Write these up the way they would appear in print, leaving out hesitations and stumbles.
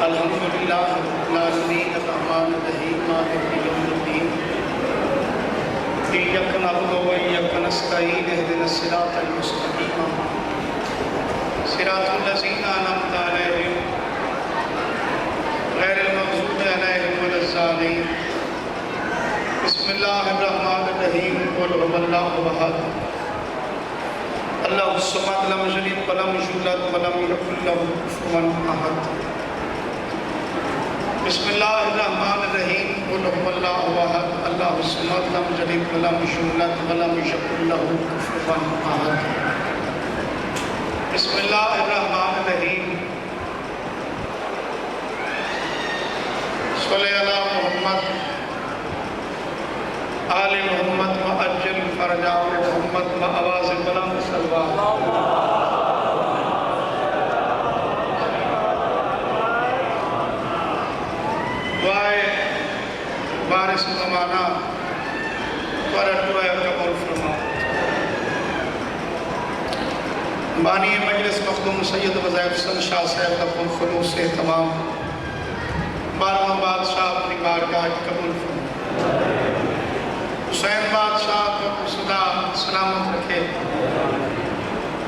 अल्हम्दुलिल्लाह रब्बिल आलमीन अर्रहमानिर रहीम मालिकि यौमिद्दीन इय्याका नअबुदु व इय्याका नस्तईन इहदिनस सिरातल मुस्तकीम सिरातल लज़ीना अनअमता अलैहिम गैरिल मग़ज़ूबि अलैहिम वलज़्ज़ालिमीन बिस्मिल्लाहिर रहमानिर रहीम क़ुल हुवल्लाहु अहद अल्लाहुस समद लम यलिद व लम यूलद व लम यकुल लहू कुफुवन अहद बिस्मिल्लाहिर्रहमानिर्रहीम क़ुल हुवल्लाहु अहद अल्लाहुस समद लम यलिद व लम यूलद व लम यकुल लहू कुफुवन अहद बिस्मिल्लाहिर्रहमानिर्रहीम सल्लि अला मुहम्मद आले मोहम्मद व अज्जल फरजा मोहम्मद व आवाज़ बुलंद सल्लल्लाहु दुआए बारिश ज़माना पर दुआ कबूल फरमाओ। बानी मजलिस मखदूम सैयद वज़ीर हसन शाह साहब का खुलूस से तमाम 12वां बादशाह अपनी बारगाह कबूल फरमाओ। हुसैन बादशाह को सदा सलामत रखे।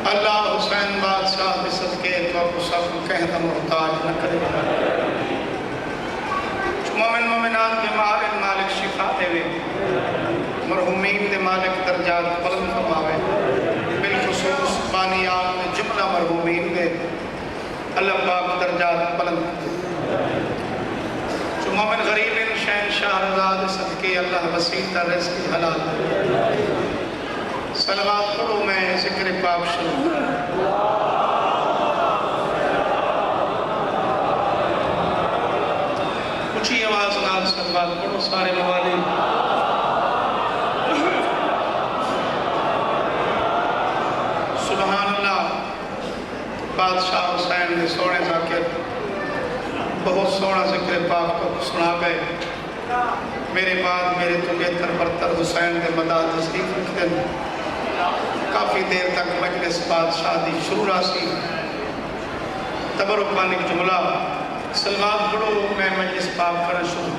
अल्लाह हुसैन बादशाह के सदके तो सब कहना मोहताज न करे। मोमिन मोमिनात के मालिक शिफा देवे, मरहूमीन के मालिक दर्जात बुलंद फरमावे। बिलखुसूस बानियात में जुमला मरहूमीन के अल्लाह पाक दर्जात बुलंद। मोमिन गरीब शहनशाह रज़ा सदके अल्लाह वसीता रिज़्क़ हलाल। सलवात पढ़ो मैं ज़िक्र पाक शुरू। ऊंची आवाज़ नाल सलवात पढ़ो सारे मवाली। सुभान अल्लाह। बादशाह हुसैन ने सोने ज़ाकिर बहुत सोना ज़िक्र पाक को सुना गए। मेरे बाद मेरे तो बेहतर बरतर हुसैन के मदाद तशरीफ रखते हैं। काफ़ी देर तक मजलिस बादशाह की शुरू रासी तबरुक जुमला सलवात पढ़ो मैं मजलिस पाक करना शुरू।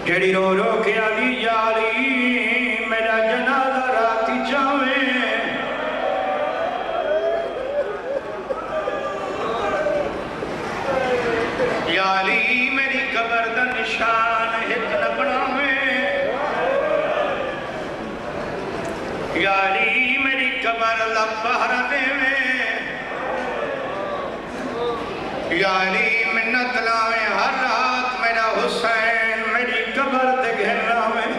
जेड़ी रो रो के आली यारी मेरा जनाजा राती जावे। याली मेरी कबर दा निशान हित न बनावे। याली मेरी कबर दा पहरा देवे। या अली मिन्नत लावे हर रात मेरा हुसैन मेरी कबर ते घेरा में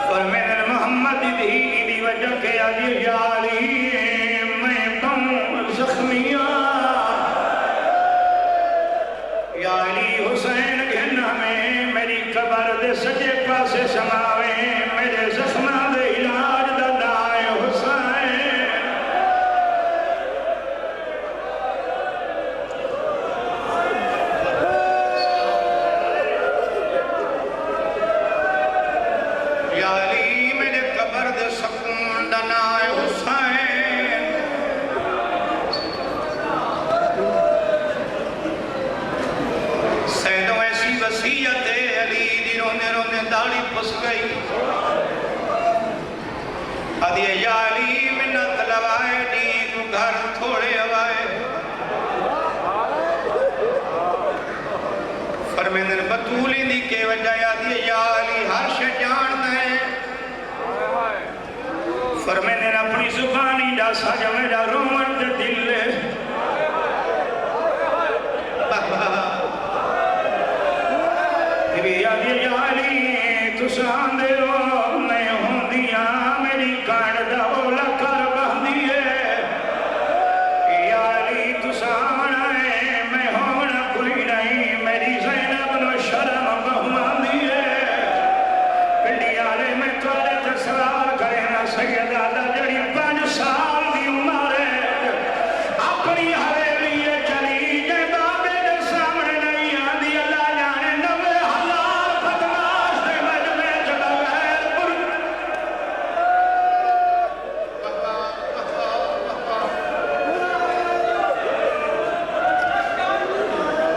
पर मैंने मोहम्मद दी वजह के आगे या अली मैं पाऊं जख्मिया या अली हुसैन घेरा में मेरी कबर दे सजे पासे समावे मेरे जख्मा दे इलाज दा दाए हुसैन या अली मेरे कबर दे सकून दा नाए हुसैन सैदों ऐसी वसीयत है अली दी रोने रोने दाढ़ी फुस गई अदिए या अली मिन्नत लवाए दी को घर थोड़े हवाए फरमेंदर बतूली दी के वजह आदिए या अली हर शे जानदा है फरमेंदर अपनी जुबानी दा सज मेरा रोमन ते दिल तुसांदे हो मैं होंदिया मेरी कांड दा ओला कर बहंदी है यारी तुसाना है मैं होना कोई नहीं मेरी ज़ैनब नो शर्म बहुमांदी है पिंडी आले में तोरे ते सवाल करे ना सैयदा दा जड़ी 5 साल दी उम्र है अपनी हवेली चली जे बाबे दे सामने नहीं आंदी अल्लाह जाने 90 हज़ार बदमाश दे मजमे च बगैर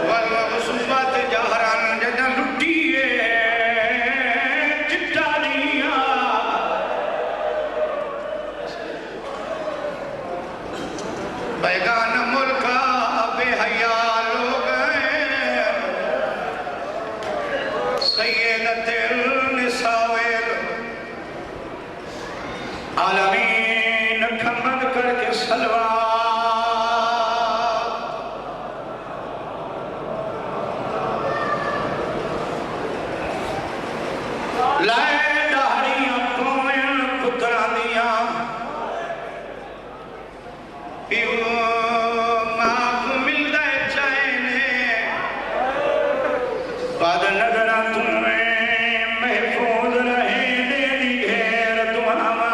वल्ला मुसब्बत जहरान जदा लुटी है चिट्टा निया बैगान मुल्का बेहया लोग हैं सैयदतुल निसावेल आलमीन खमद करके सलवा लाए दारियां पोयन पुत्रा दिया पियो मां को मिलदा है चैने बाद नजरा तुम्हें महफूज रहे दे दी घेर तुम्हारा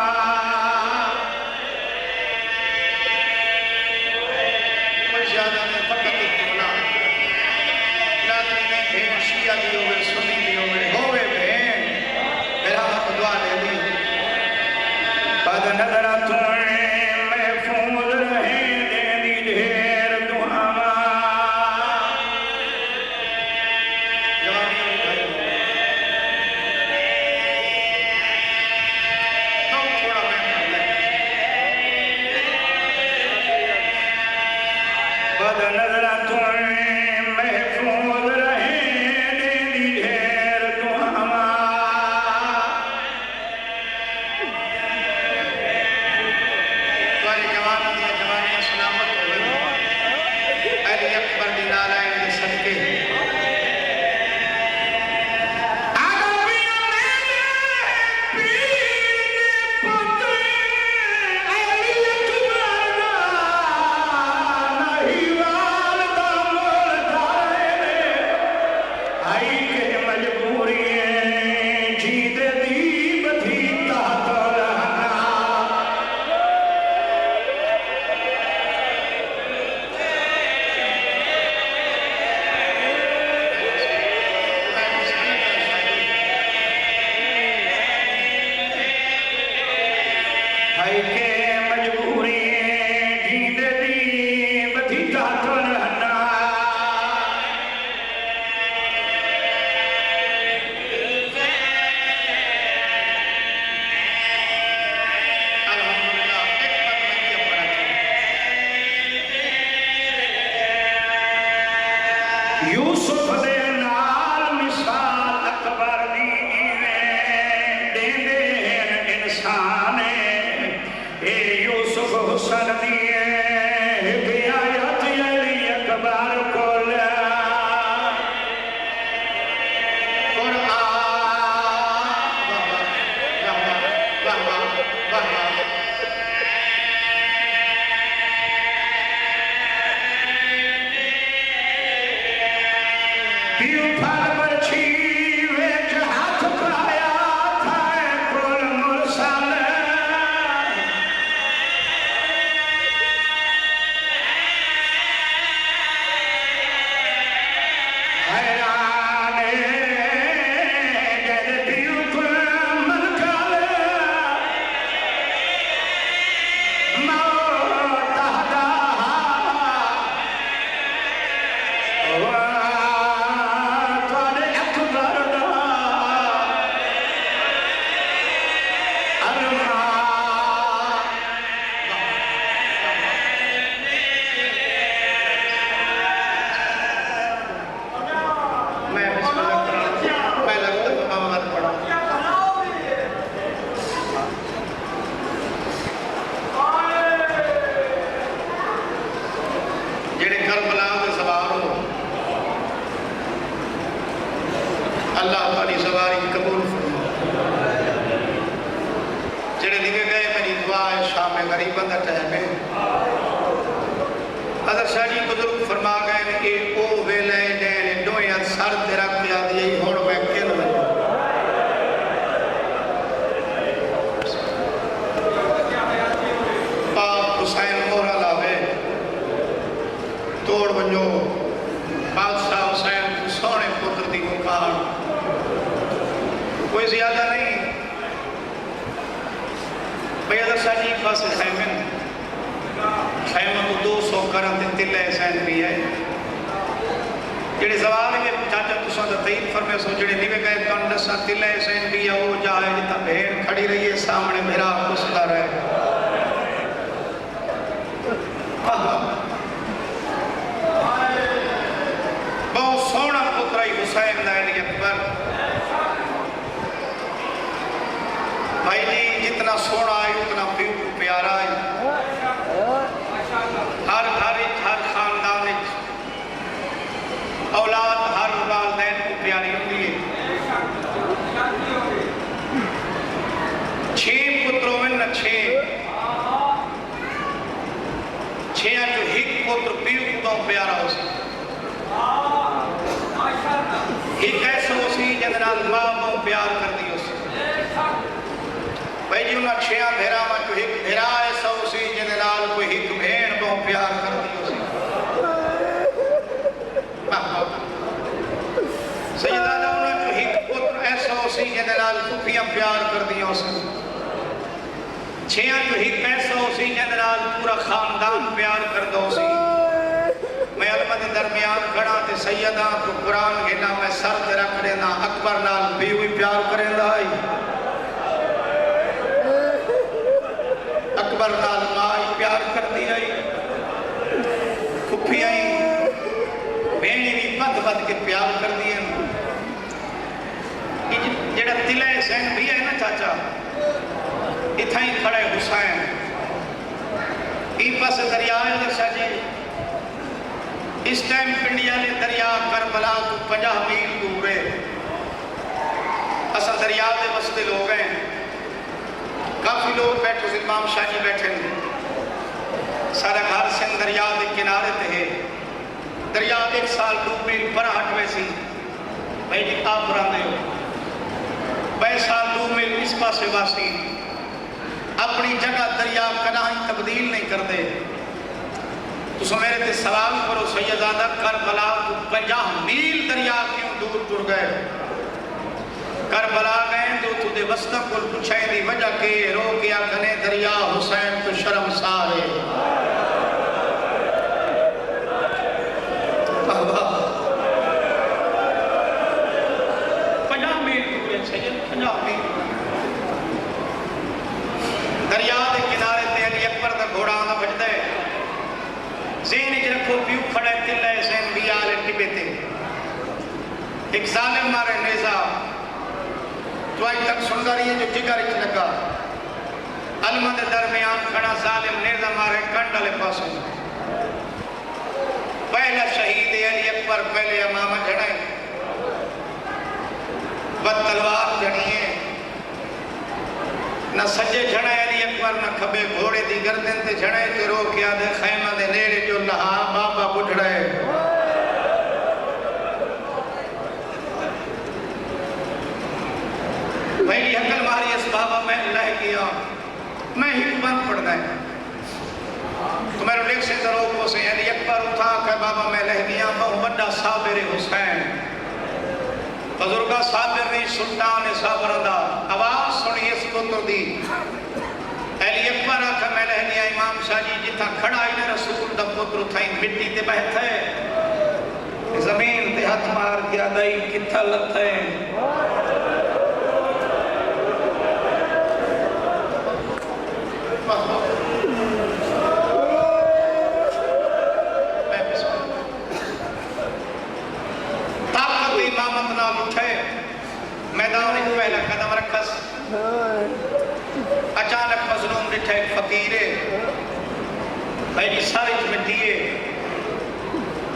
कोई ज्यादा नहीं फकत इतना लाती नहीं भेड़ शिया दी होवे सुन्नी दी होवे भेड़ मेरा हक दुआ दे दी बाद नजरा तुम्हें महफूज रहे दे दी घेर तुम्हारा जवानी हो गई तो थोड़ा मैं पढ़ ले बाद नजरा तुम्हें महफूज रहे दे दी घेर तुम्हारा तुम्हारी जवानी दी जवानी सलामत हो गई अली अकबर दी नालायन दे सदके यूसुफ दे नाल मिसाल अकबर दी जिवें देंदे हैं पीऊ फल बरछी वेच हाथ पाया था कुल मुरसल हैरान जद पीऊ कुल मलकल मौत हदा ਤੁਹਾਡੇ ਅਕਬਰ ਦਾ मैं पहला मोहम्मद पढ़ा जेड़े करबला दे सवार हो अल्लाह ताली सवारी कबूल फरमा जेड़े दिखे गए मेरी दुआ है शाम में गरीबों का टाइम है अदर शाही बुजुर्ग फरमा गए ने कि ओ वेले जैन डोया सर ते रख के आदि हुण मैं किन पाक हुसैन मोहरा लावे तोड़ वञो बादशाह हुसैन सोने पुत्र दी मुकान कोई ज्यादा नहीं भाई अदर शाही पास खैमन को 200 करन ते तिले हुसैन भी है जेड़े सवाल है चाचा तुसा दा तईद फरमे सो जेड़े निवे गए कन दसा तिले हुसैन भी है वो जाए जिता भेड़ खड़ी रही है सामने मेरा पुसदा रहे बहुत सोहना पुत्र ही हुसैन दा अली अकबर भाई जी जितना सोहना है उतना प्यारा है हर घर हर खानदान औलाद हर वालदैन को प्यारी होती है 6 पुत्रों में न 6 जो एक पुत्र पीऊ को प्यारा हो सी एक ऐसा हो सी जिंद नाल मां को प्यार कर दी हो सी भाई जी उन्हें 6 भेरा में जो एक भेरा ऐसा हो सी जिंद नाल कोई एक भेड़ को प्यार कर दी हो सी सैयदा उन्हें जो एक पुत्र ऐसा हो सी जिंद नाल फुफियां प्यार कर दी हो सी 6 जो एक ऐसा हो सी जिंद नाल पूरा खानदान प्यार कर दो सी मैं अलमद दरमियान खड़ा ते सैयदा को कुरान गिना मैं सर ते रख देना अकबर नाल भी हुई प्यार करेंदा है अकबर नाल मां ही प्यार कर दी है फुफियां ही बेनी भी बद के प्यार कर दिए जेड़ा तिले हुसैन भी है ना चाचा इथा ही खड़े हुसैन ई पास दरिया है दर्शा जी इस टाइम पिंडिया ने दरिया करबला को 50 मील दूर है असल दरिया के वसते लोग हैं काफी लोग बैठे इमाम शाह जी बैठे सारा घर सिंह दरिया के किनारे ते है दरिया 1 साल 2 मील पर हटवे सी भाई जी आप बुरांदे हो 2 साल 2 मील इस पासे वासी अपनी जगह दरिया कदा ही तब्दील नहीं करते तो मेरे ते सवाल करो सैयदादा करबला 50 मील दरिया क्यों दूर टुर गए करबला गए तो तुझे वस्ता को पूछे दी वजह के रो गया कने दरिया हुसैन तो शर्मसार है 50 मील दूर है सैयद 50 मील दरिया के किनारे ते अली अकबर का घोड़ा ना बजदा है ज़हन च रखो पीऊ खड़ा तिला हुसैन भी आले टिबे ते एक जालिम मारे नेजा तो आज तक सुनता रही है जो जिगर च लगा अलमा के दरमियान खड़ा जालिम नेजा मारे कंड वाले पास पहला शहीद अली अकबर पहले इमाम जड़े बद तलवार जड़ी है न सजे झड़े अली अकबर न खबे घोड़े दी गर्दन ते झड़े ते रो के आदे खैमा दे नेड़े जो लहा बाबा बुढ़ड़े मैं लह गया मैं ही बंद पड़ना है तो मेरे लेख से दरो को से यानी अकबर उठा के बाबा मैं लह गया बहु बड़ा साबिर हुसैन बुजुर्गा साबिर ने सुल्तान साबिर दा आवाज सुनी इस पुत्र दी अली अकबर आखा मैं लह गया इमाम शाह जी जिथा खड़ा ही ने रसूल दा पुत्र थाई मिट्टी ते बैठे जमीन ते हाथ मार के दई किथा लथे मैदान में पहला कदम रखस अचानक मजलूम डिठे फकीर मेरी सारी मिट्टी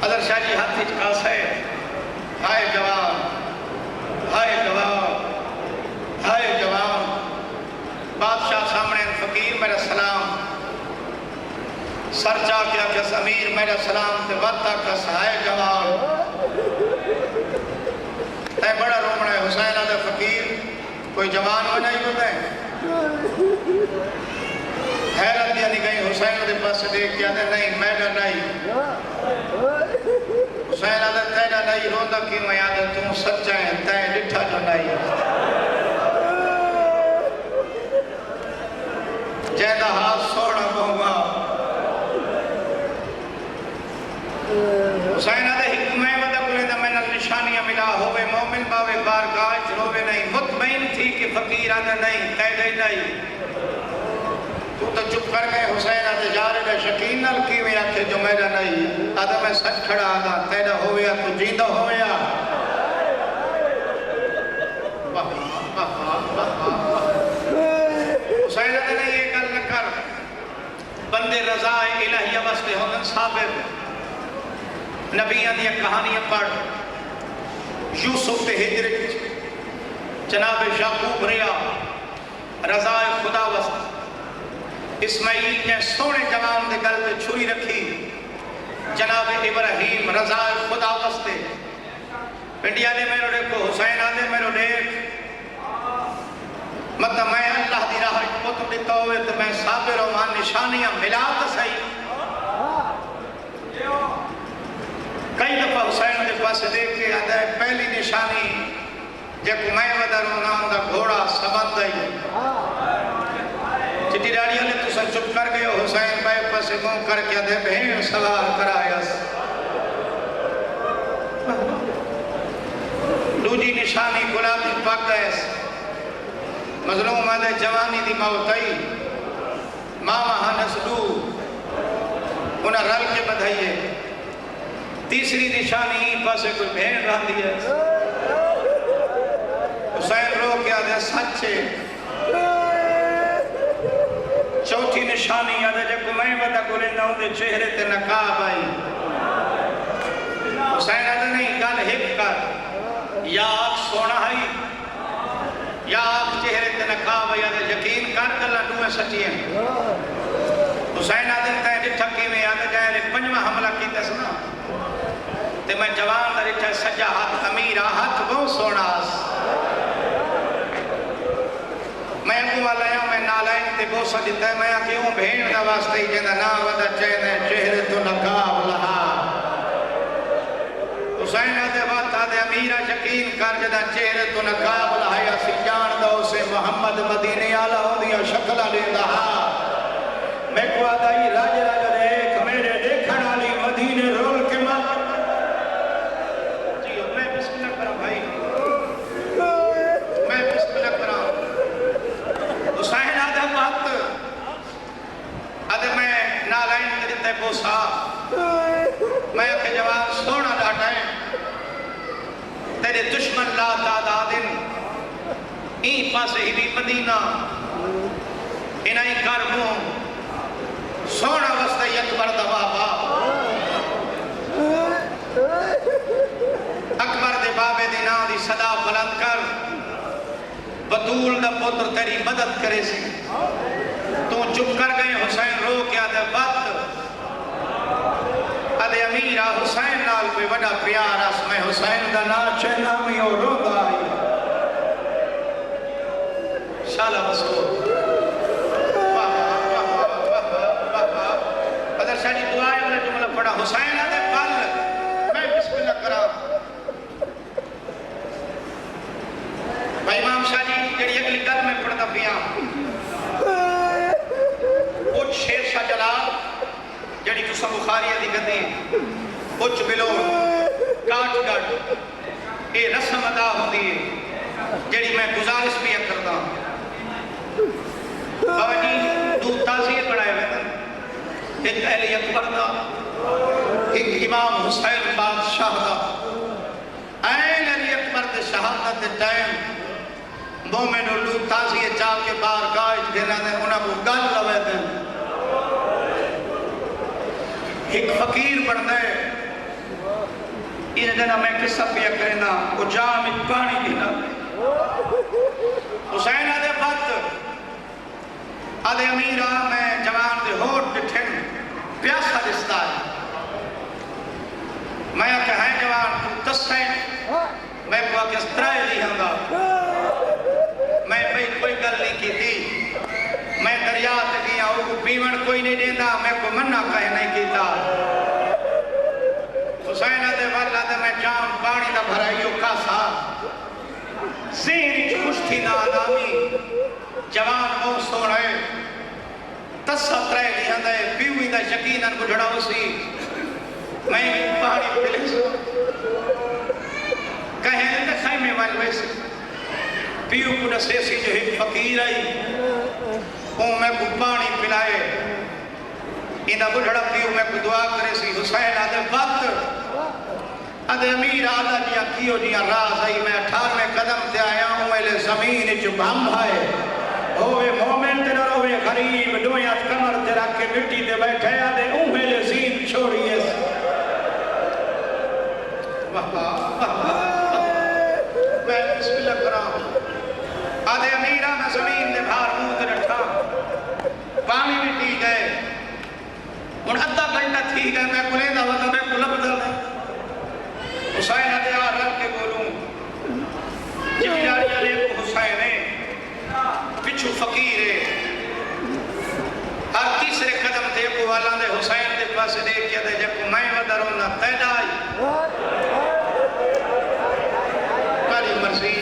अदर शाह जी हाथ कास है हाय जवान हाय जवान हाय जवान बादशाह सामने फकीर मेरा सलाम सर चा के आखस अमीर मेरा सलाम ते वत आखस हाय जवान तै बड़ा रोमना है हुसैन आदा फकीर कोई जवान हो नहीं होता है हैरत दिया नहीं गई हुसैन के पास देख के आते नहीं मैडा नहीं हुसैन आदा तेरा नहीं रोंदा क्यों मैं आदा तू सच्चा है तै डिठा जो नहीं जैदा हाथ सोना कहूँगा हुसैन आदा हिकमे वदा कुले दा मैंने निशानियां मिला होवे मोमिन बावे बारगाह रोवे नहीं मुतमईन थी कि फकीर आदा नहीं कह गई नहीं तू तो चुप कर गए हुसैन आदे जा रहे शकीन नाल की में आखे जो मेरा नहीं आदा मैं सच खड़ा आदा तेरा होया तू जींदा होया हुसैन आदे ने ये गल न कर बंदे रजा इलाहिया वास्ते होंदन साबिर नबियां दी कहानियां पढ़ यूसुफ ते हिजर जनाब याकूब रिया रजा खुदा वस्त इस्माइल ने सोने जवान दे गल ते छुरी रखी जनाब इब्राहिम रजा खुदा वस्ते इंडिया ने मेरे देखो हुसैन आदे मेरे देख मतलब मैं अल्लाह दी राह पुत्र दिता होवे तो मैं साबिर होवां निशानियां मिला तो सही कई दफा हुसैन के पास देख के आता है पहली निशानी जब मैं वदरों नाम का घोड़ा सबंध आई चिट्टी डाड़ियों ने तुम चुप कर गए हुसैन भाई पास मुंह करके आते भेड़ सवार कराया दूजी निशानी गुलाबी पग गए मजलूम आदे जवानी दी मौत आई मामा हनसलू उन्हें रल के बधाइए तीसरी निशानी पासे कोई भेड़ रही है हुसैन रो के आदे सच्चे चौथी निशानी आदे जब मैं बता बोले ना उनके चेहरे ते नकाब आई हुसैन आदे नहीं गल हिक कर या आप सोना है या आप चेहरे ते नकाब आई आदे यकीन कर गल्ला दुए सच्ची हैं हुसैन आदे तै डिठा किवें आदे जाए पंजवां हमला कीता सी ना ते मैं जवान दा डिठा सज्जा हाथ अमीरा हाथ बहुत सोना मैं अगू वाला आया मैं नालायक ते बोसा दिता मैं क्यों भेड़ दा वास्ते ही जेदा ना वदा चेहरे चेहरे तो नकाब लहा हुसैन आदे बात आदे अमीरा यकीन कर जेदा चेहरे तो नकाब लहाया सी जान दो से मोहम्मद मदीने आला ओदियां शक्लां लेंदा मैं को आदा ही राज राज देख मेरे देखण वाली मदीने रोल के मत जी मैं बिस्मिल्लाह करा भाई मैं बिस्मिल्लाह करा हुसैन आदा बात आदे मैं नालायन करते बोसा मैं के जवाब सोना डाटा है तेरे दुश्मन ला तादादिन ई पासे ही मदीना इनाई कर मुंह सोना वस्ते अकबर दा बाबा अकबर दे बाबे दी नां दी सदा बुलंद कर बतूल दा पुत्र तेरी मदद करे सी तू चुप कर गए हुसैन रो के आदे वक्त आदे अमीरा हुसैन नाल कोई बड़ा प्यार अस मैं हुसैन दा नाम चेना में और रोंदा आई साल बसो। अदर शादी दुआ वाला जुमला पढ़ा हुसैन आदे पल मैं बिस्मिल्लाह करा भाई इमाम शाह जी जेड़ी अगली गल में पढ़दा पिया कुछ शेर शाह जलाल जेड़ी तुसा बुखारी दी गद्दी कुछ बिलो काट काट ये रस्म अदा होती है जेड़ी मैं गुजारिश भी करदा बाबा जी दो ताज़िए बनाए हुए एक अली अकबर दा एक इमाम हुसैन बादशाह दा ऐन अली अकबर दे शहादत दे टाइम मोमिन लू ताज़िए जाके बाहर गाज देना ने उन्हां को गल लवे दे एक फकीर बनदा है इन दिन मैं किस्सा पिया करना वो जाम पानी देना हुसैन आदे वक्त आदे अमीरा मैं जवान दे होठ डिठन प्यासा रिश्ता है मैं कहा है जवान तू दसे मैं को किस तरह ली हंगा मैं भाई कोई गल नहीं की थी मैं दरिया ते गया वो पीवण कोई नहीं देता मैं को मना कहे नहीं कीता हुसैन आदे वाला दे मैं जाम पानी दा भराइयो कासा ज़हन कुश्ती ना नामी जवान बहुत सोना है तस्सा त्रै लिया पीवी का यकीन बुझड़ा उसी मैं पानी पिले कहे खैमे वाल वैसे पीऊ को दसे सी जो एक फकीर आई वो मैं को पानी पिलाए इना बुझड़ा पीऊ मैं को दुआ करे सी हुसैन आदे वक्त अदे अमीर आला दिया कियो दिया राज आई मैं 18वें कदम ते आया हूं मेरे जमीन च बम है होवे मोमिन ते न रोवे गरीब दुनिया कमर ते रख के मिट्टी ते बैठे आदे उमेले जीन छोड़िए वाह वाह मैं बिस्मिल्लाह करा आदे अमीरा मैं जमीन दे भार मुंह ते रखा पानी भी पी गए हुन अद्धा घंटा थी गए मैं कुलेंदा वदा मैं कुलबदा हुसैन आदे आ रख के बोलूं जिबियारी वाले को हुसैन है पिछू फकीर है हर तीसरे कदम ते को वाला दे हुसैन दे पास देख के दे जको मैं वदरो ना तैदाई करी मर्जी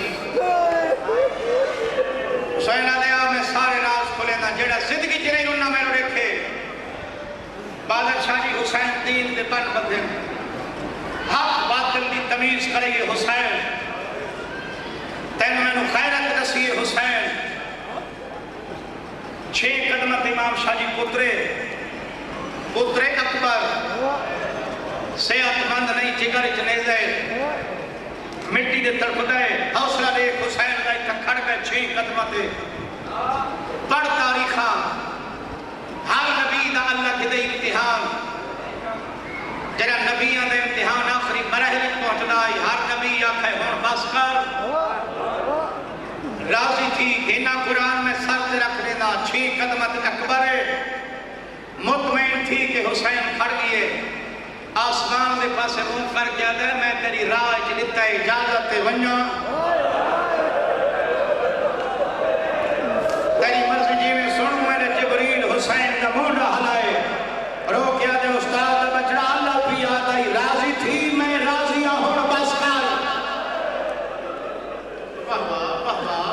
हुसैन आदे आ मैं सारे राज खोले ना जेड़ा जिंदगी च नहीं उन्ना मैनू देखे बादशाह जी हुसैन दीन दे बन बंदे हक बातिल की तमीज करेगी हुसैन तेन मैनू खैरत दसी हुसैन 6 कदम इमाम शाह जी पुत्रे पुत्रे अकबर सेहतमंद नहीं जिगर च नहीं दे मिट्टी दे तड़पदा है हौसला देख हुसैन का इतना खड़ गए 6 कदम ते पढ़ तारीखा हर नबी दा अल्लाह के दे इम्तिहान जरा नबियां दे इम्तिहान आखिरी मरहले पहुंचना है हर नबी आखे हुन बस कर राजी थी इना कुरान में सर ते रख देना 6 कदम अकबर मुतमईन थी कि हुसैन खड़ गए आसमान के पासे मुंह कर गया दे मैं तेरी राज दिता इजाजत ते वन्ना तेरी मर्जी जिवें सुन मेरे जिब्रील हुसैन का मोंडा हलाए रो क्या दे उस्ताद बचड़ा अल्लाह पिया दाई राजी थी मैं राजी हूं बस कर वाह वाह वाह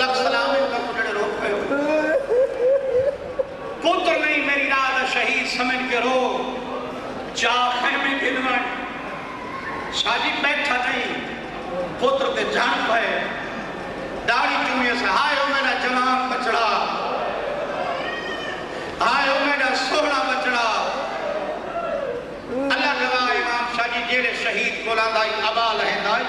लख सलाम इनका कुड़े रो पे पुत्र नहीं मेरी रात शहीद समझ के रो जा खैमे गिनवा शादी बैठा नहीं पुत्र ते जान पाए दाढ़ी चूमे से हाय ओ मेरा जवान बचड़ा हाय ओ मेरा सोहना बचड़ा अल्लाह गवाह इमाम शाह जी जेड़े शहीद को लांदाई अबा लहंदाई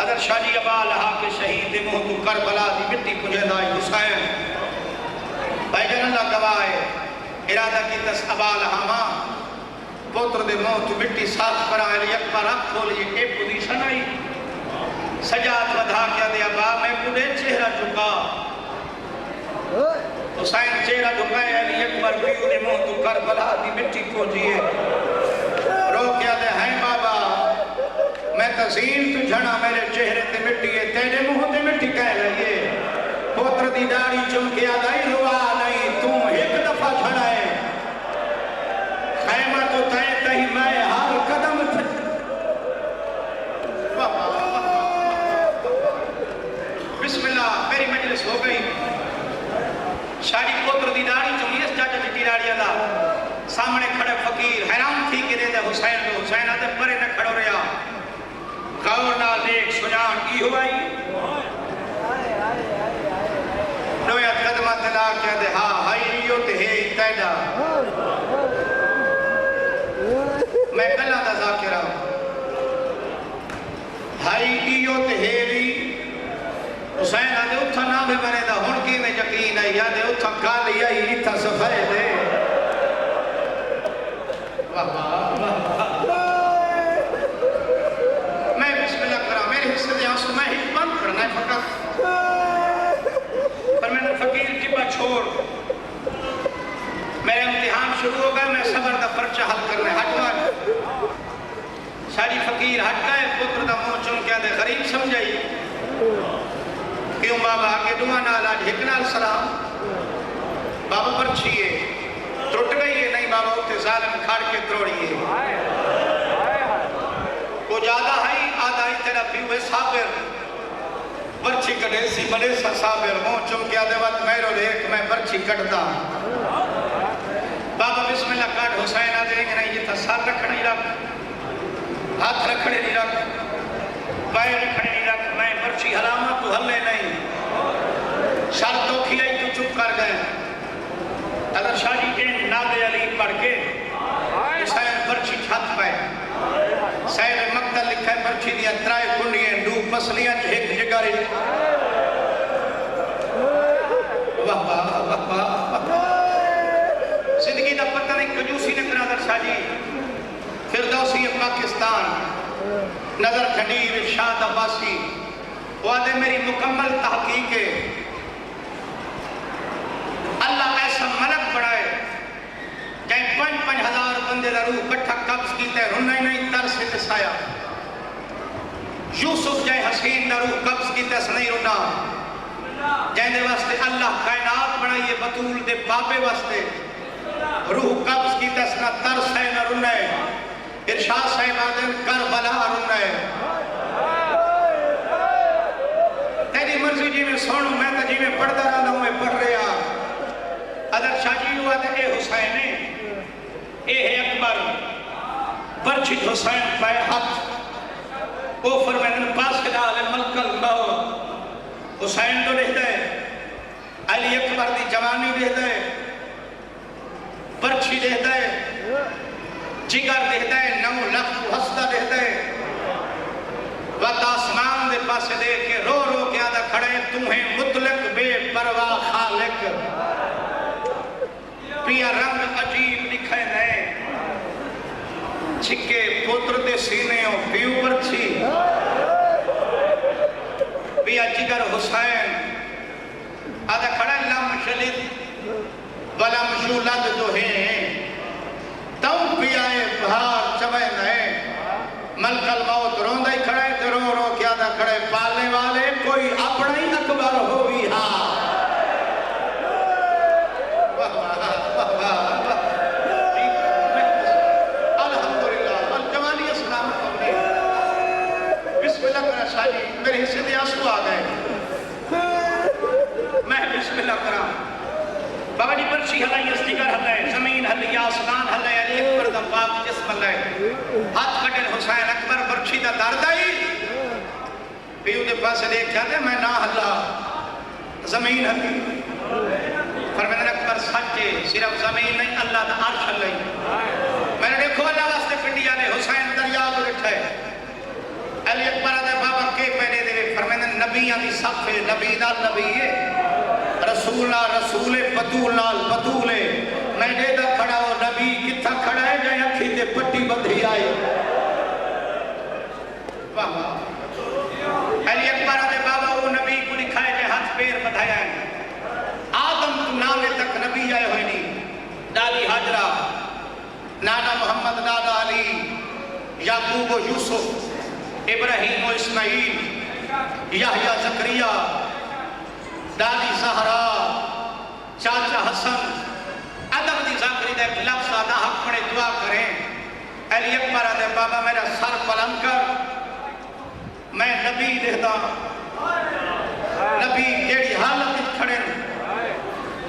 अदर शाह जी अबा लहा के शहीद दे मुंह को करबला दी मिट्टी पुजेंदाई हुसैन भाईजान अल्लाह गवाह है इरादा की तस अबा लहा पुत्र दे मुंह तो मिट्टी साफ करा अली अकबर आंख खोली ए पोजीशन आई सजात वधा क्या दे अबा मैं कुदे चेहरा झुका हुसैन चेहरा झुकाए अली अकबर भी उन्हें मुंह तो करबला दी मिट्टी खोजिए रो क्या दे हैं बाबा मैं तसीम तू झना मेरे चेहरे ते मिट्टी है तेरे मुंह ते मिट्टी कह लगे पुत्र दी दाढ़ी चुमके आदाई रुआ नहीं तू एक दफा झना है खैमा तो तय तही मैं हर कदम बिस्मिल्लाह मेरी मजलिस हो गई शादी पुत्र दी दाढ़ी चुमी इस चाचा चिट्टी दाढ़ी दा सामने खड़े फकीर हैरान थी कि दे हुसैन को हुसैन आते परे न खड़ो रहा गौर ना देख सुजान की हुई नोया कदमा तला के दे हां हाई यो ते हे तैदा मैं कल्ला दा जाकिरा हाई यो ते हेरी हुसैन आते उठा ना भी बने दा हुन की में यकीन है याद उठा काली आई इथा सफाए दे मैं बिस्मिल्लाह करा मेरे हिस्से दे आंसू मैं ही बंद करना है फकत पर मैंने फकीर जिब्बा छोड़ मेरे इम्तिहान शुरू हो गए मैं सबर दा पर्चा हल करने हट गया सारी फकीर हट गए पुत्र दा मुंह चुम के दे गरीब समझाई क्यों बाबा आगे दुआ नाल आज एक नाल सलाम बाबा पर्ची है टूट गई है नहीं बाबा उत्ते जालिम खाड़ के त्रोड़िए को ज्यादा है आधा ही तेरा पीवे साबिर पर्ची कटे सी बड़े सा साबिर मुंह चुम के आधे वक्त मेरो देख मैं पर्ची कटता बाबा बिस्मिल्लाह काट हुसैन आधे नहीं ये था सर रखने नहीं रख हाथ रखने नहीं रख पैर रखने नहीं रख मैं पर्ची हलामा तू हल्ले नहीं शर्त तो खिलाई तू चुप कर गए अगर शादी के नादे अली पढ़ के हुसैन पर्ची छत पे सैर मक्तल लिखा है पर्ची दिया त्राय कुंडियां डूब मसलियां एक जगह वाह वाह वाह जिंदगी का पता नहीं कंजूसी ने करादर शादी फिरदौसी पाकिस्तान नजर खंडीर शाद अब्बासी वादे मेरी मुकम्मल तहकीक है अल्लाह ऐसा मलक बनाए जै 5,000 बंदे दा रूह इकट्ठा कब्ज कीते रुना ही नहीं तरस दसाया यूसुफ जै हसीन दा रूह कब्ज कीते नहीं रुना जैंदे वास्ते अल्लाह कायनात बनाई बतूल दे बाबे वास्ते रूह कब्ज कीते ना तरस है ना रुना है इरशाद साहिब आदम करबला रुना है तेरी मर्जी जी में सोनू मैं तो जी में पढ़ता रहा हूं मैं पढ़ रहा अदर शाजी हुआ तो ए हुसैन ए है अकबर बरछित हुसैन पे हाथ ओ फरमान पास के डाले मलकल मौ हुसैन तो रहता है अली अकबर दी जवानी रहता है बरछी रहता है जिगर रहता है 9 लाख हंसता रहता है वत आसमान दे पासे देख के रो रो के आदा खड़े तुम्हें मुतलक बेपरवाह खालिक पिया रंग अजीब दिखे नए छिके पुत्र दे सीने पीऊ बरछी पिया जिगर हुसैन आदा खड़ा लम शलिद वलम शुलद जो है तम पियाए भार चवे नए मलकल मौत रोंदा ही खड़े ते रो रो के आदा खड़े पालने वाले कोई अपना ही अकबर हो भी हाँ मेरे हिस्से में आंसू आ गए मैं बिस्मिल्लाह करा बाबा जी पर्ची हलाई अस्तिगर हलाई जमीन हली आसमान हलाई अली अकबर दा पाक जिस्म हलाई हाथ कटे हुसैन अकबर पर्ची दा दर्दाई पीऊ दे पास देख जाते मैं ना हल्ला जमीन हली फरमाया अकबर सच्चे सिर्फ जमीन नहीं अल्लाह दा अर्श हलाई मैंने देखो अल्लाह वास्ते पिंडिया ने हुसैन दरिया को बैठा है अली अकबर दे बाबा के पहने दे फरमाया नबियां दी सफ है नबी नाल नबी है रसूल नाल रसूल है बतूल नाल बतूल है मैं देदा खड़ा हो नबी किथा खड़ा है जे अखी ते पट्टी बंधी आई वाह अली अकबर दे बाबा वो नबी को दिखाए जे हाथ पैर बधाया है आदम तू नाले तक नबी आए होए नहीं दादी हाजरा नाना मोहम्मद नाना अली याकूब यूसुफ इब्राहीम व इस्माईल, याहया ज़करिया, दादी ज़हरा, चाचा हसन, अदब दी ज़ाकरी दे एक लफ्ज़ आदा अपने दुआ करें। अली अकबर आदे बाबा मेरा सर बुलंद कर, मैं नबी देखदा, नबी केड़ी हालत खड़े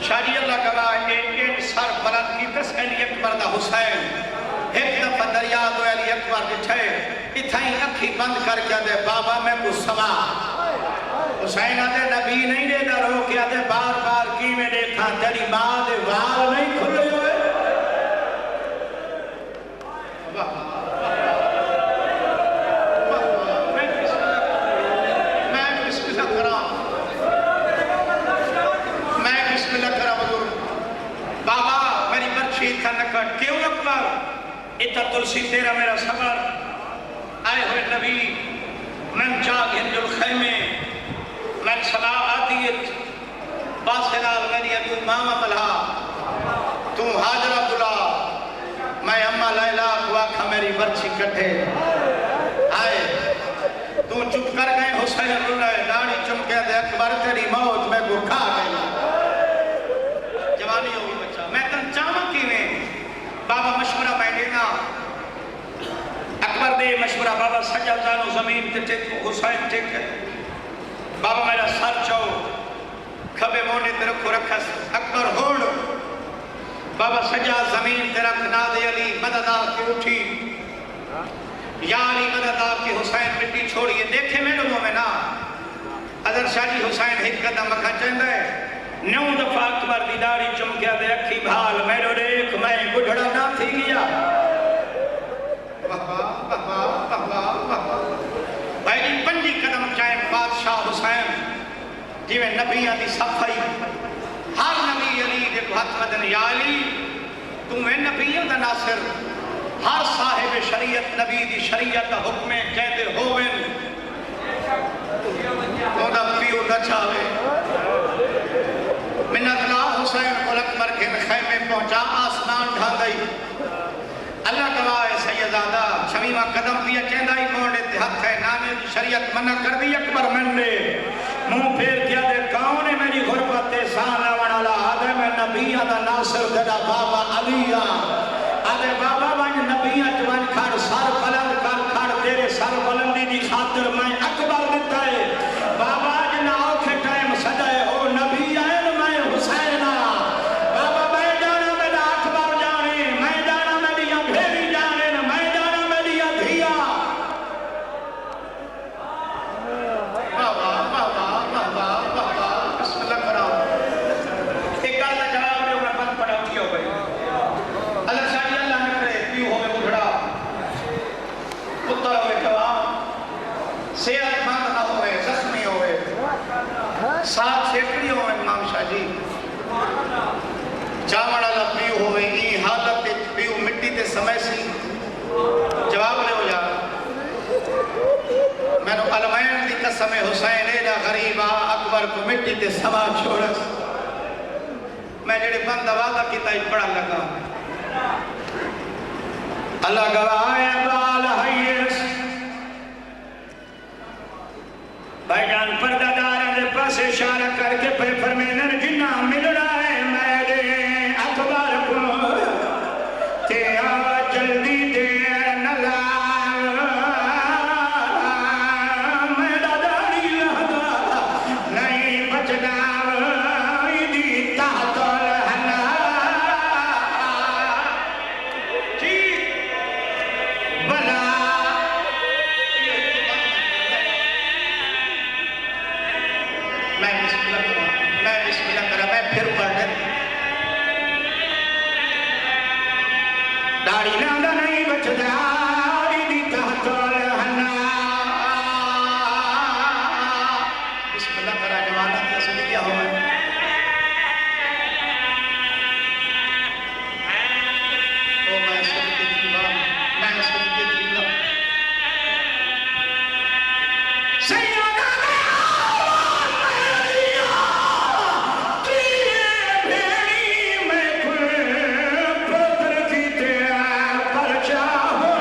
शारी अल्लाह गवाह एक सर बुलंद की दस अली अकबर दा हुसैन एक दफा दरिया दो अली अकबर बिछे इथाई अखी बंद करके आदे बाबा मैं को समा हुसैन आदे नबी नहीं देदा रो के आदे बार बार की में देखा तेरी मां दे वाल नहीं खुले हुए। क्यों अकबर इतना तुलसी तेरा मेरा सबर आए हुए नबी मैं जाग हिंदुल खैमे मैं सला आती बासलाल मेरी अबू मामा बला तू हाजरा बुला मैं अम्मा लैला वाखा मेरी बर्छी कटे आए तू चुप कर गए हुसैन रुला दाढ़ी चमके दे अकबर तेरी मौत में गुखा गई जवानी होगी बच्चा मैं तन चावा किवें बाबा मशवरा मैं देना अकबर दे मशवरा बाबा सजा जानो जमीन ते टेक हुसैन टेक बाबा मेरा सर चो खबे मोने ते रखो रखस अकबर होड़ बाबा सजा जमीन ते रख ना दे अली मददा की उठी या अली मददा की हुसैन मिट्टी छोड़िए देखे मेरे मुंह में ना अदर शाही हुसैन एक कदम मखा चंदा है नौ दफा अकबर दी दाढ़ी चमकिया दे अखी भाल मेरो देख मैं बुढ़ड़ा ना थी गया भाई पंजी कदम चाहे बादशाह हुसैन जिवें नबियां दी सफाई हर नबी अली दे हथ मदन या अली तू मैं नबियां दा नासिर हर साहिब शरीयत नबी दी शरीयत दा हुक्म कहते होवेन ओदा पियो न चावे मिन्नतला हुसैन को अकबर के खैमे पहुंचा आसमान ढा गई अल्लाह गवाह है सैयदादा शमीमा कदम दिया चेंदा ही मोड़े ते हथ है नाने दी शरीयत मना कर दी अकबर मंडे मुंह फेर किया दे कौन है मेरी गुरबत ते सान लावण वाला आदे मैं नबियां दा नासिर गदा बाबा अलिया आदे बाबा वन नबियां च वन खड़ सर बुलंद कर खड़ तेरे सर बुलंदी दी खातिर मैं अकबर दिता है बाबा जना औखे टाइम सदाए ओ नबी आए मैं हुसैन बाबा मैं जाना मेरा अकबर जाने मैं जाना मेरी भेड़ी जाने मैं जाना मेरी धिया बाबा बाबा बाबा बाबा बिस्मिल्लाह करो एक गल दा जवाब दे मैं बंद पड़ा उठी हो गई अल्लाह शादी अल्लाह ने करे पीऊ होवे बुढ़ड़ा पुत्र होवे जवान सेहतमंद ना होवे जख्मी होवे साथ छेकड़ी होवे इमाम शाह जी चावण वाला पीऊ होवे ई हालत ते पीऊ मिट्टी ते समय सी जवाब ले हो जा मैंने अलमैन दी कसम हुसैन एदा गरीबा अकबर को मिट्टी ते समा छोड़स मैं जेड़े बंद वादा कीता बड़ा लगा अल्लाह गवाह है बाल हयस भाईजान पर्दादार दे पास इशारा करके पे फरमाने जिन्ना मिलना है मेरे अकबर को ते आ जल्दी दे न ला मेरा दाढ़ी लगा नहीं बचना दी तातल हना जी बला मैं बिस्मिल्लाह करा मैं फिर पढ़ने दाढ़ी लांदा नहीं बचदा दी तातल हना बिस्मिल्लाह करा जवाना की असली क्या हो ओ मैं सदके दिला मैं सदके दिला सैयदा भेड़ी में पुत्र की ते परचा हो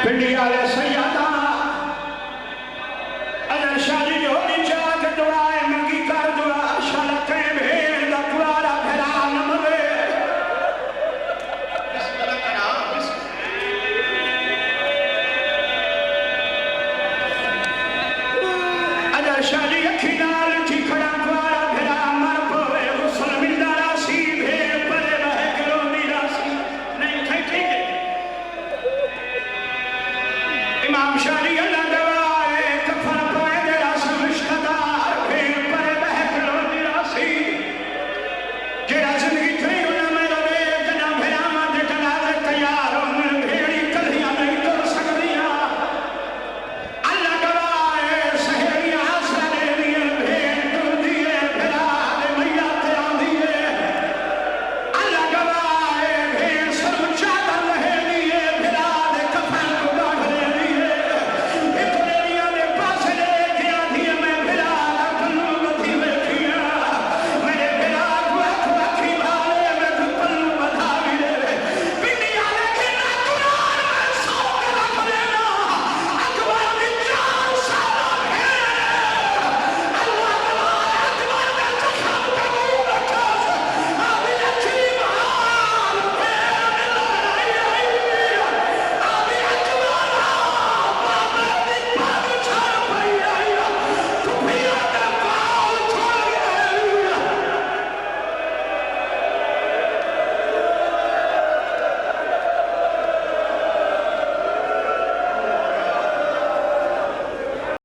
पिंडी वाले सैयदा अजर शादी जो नीचा के दुआए मंगी कर दुआ शाला कहीं भेड़ दा कुआरा भेड़ा न मरे बिस्मिल्लाह करा अजर शादी अखी नाल थी खड़ा कुआरा भेड़ा मर पवे हुस्न मिलदा रासी भेड़ परे बह करो दी रासी नहीं ठीक है इमाम शादी अल्लाह दवा